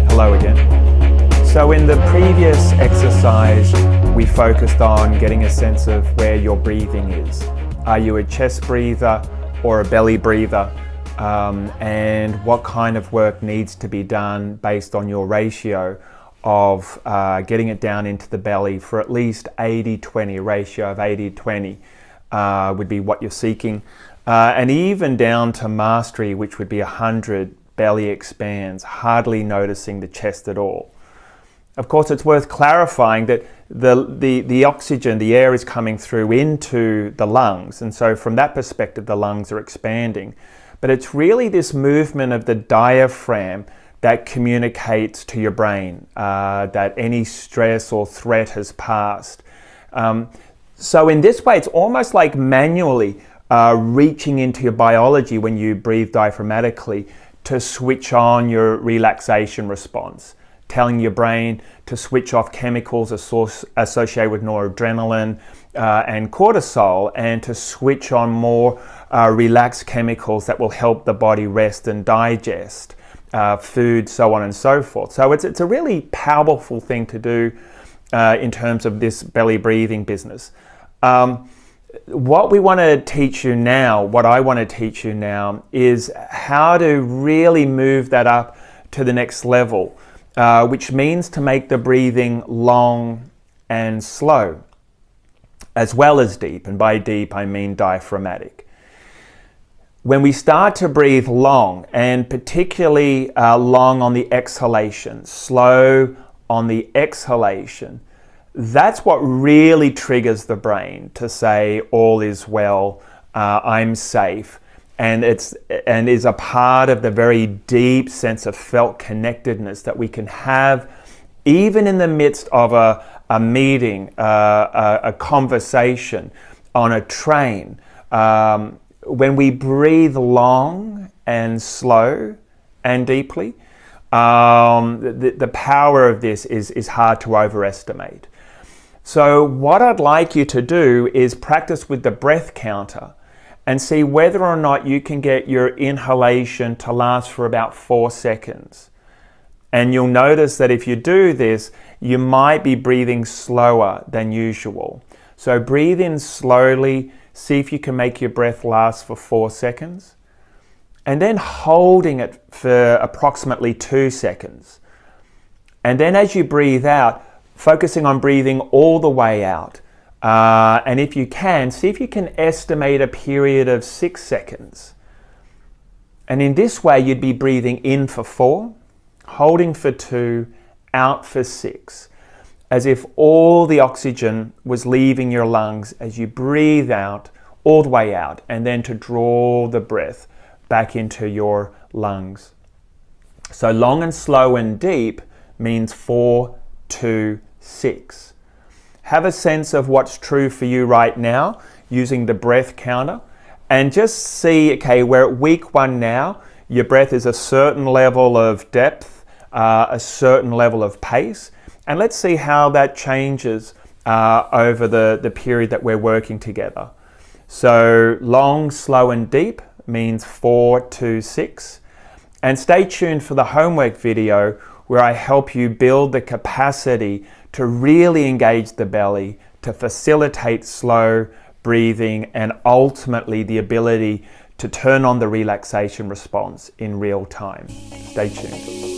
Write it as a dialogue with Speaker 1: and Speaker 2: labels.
Speaker 1: Hello again. So in the previous exercise, we focused on getting a sense of where your breathing is. Are you a chest breather or a belly breather? And what kind of work needs to be done based on your ratio of getting it down into the belly for at least 80-20, ratio of 80-20 would be what you're seeking. And even down to mastery, which would be 100, belly expands, hardly noticing the chest at all. Of course, it's worth clarifying that the oxygen, the air is coming through into the lungs. And so from that perspective, the lungs are expanding. But it's really this movement of the diaphragm that communicates to your brain that any stress or threat has passed. So in this way, it's almost like manually reaching into your biology when you breathe diaphragmatically to switch on your relaxation response, telling your brain to switch off chemicals associated with noradrenaline and cortisol, and to switch on more relaxed chemicals that will help the body rest and digest food, so on and so forth. So it's a really powerful thing to do in terms of this belly breathing business. What we want to teach you now, what I want to teach you now, is how to really move that up to the next level, which means to make the breathing long and slow, as well as deep. And by deep, I mean diaphragmatic. When we start to breathe long, and particularly long on the exhalation, slow on the exhalation, that's what really triggers the brain to say, all is well, I'm safe. And is a part of the very deep sense of felt connectedness that we can have even in the midst of a meeting, a conversation, on a train. When we breathe long and slow and deeply, the power of this is hard to overestimate. So what I'd like you to do is practice with the breath counter and see whether or not you can get your inhalation to last for about 4 seconds. And you'll notice that if you do this, you might be breathing slower than usual. So breathe in slowly, see if you can make your breath last for 4 seconds. And then holding it for approximately 2 seconds. And then as you breathe out, focusing on breathing all the way out. And if you can, see if you can estimate a period of 6 seconds. And in this way, you'd be breathing in for 4, holding for 2, out for 6, as if all the oxygen was leaving your lungs as you breathe out, all the way out, and then to draw the breath back into your lungs. So long and slow and deep means 4, 2, 6. Have a sense of what's true for you right now using the breath counter, and just see, okay, we're at week 1 now. Your breath is a certain level of depth, a certain level of pace, and let's see how that changes over the period that we're working together. So long, slow and deep means 4, 2, 6. And stay tuned for the homework video where I help you build the capacity to really engage the belly, to facilitate slow breathing, and ultimately the ability to turn on the relaxation response in real time. Stay tuned.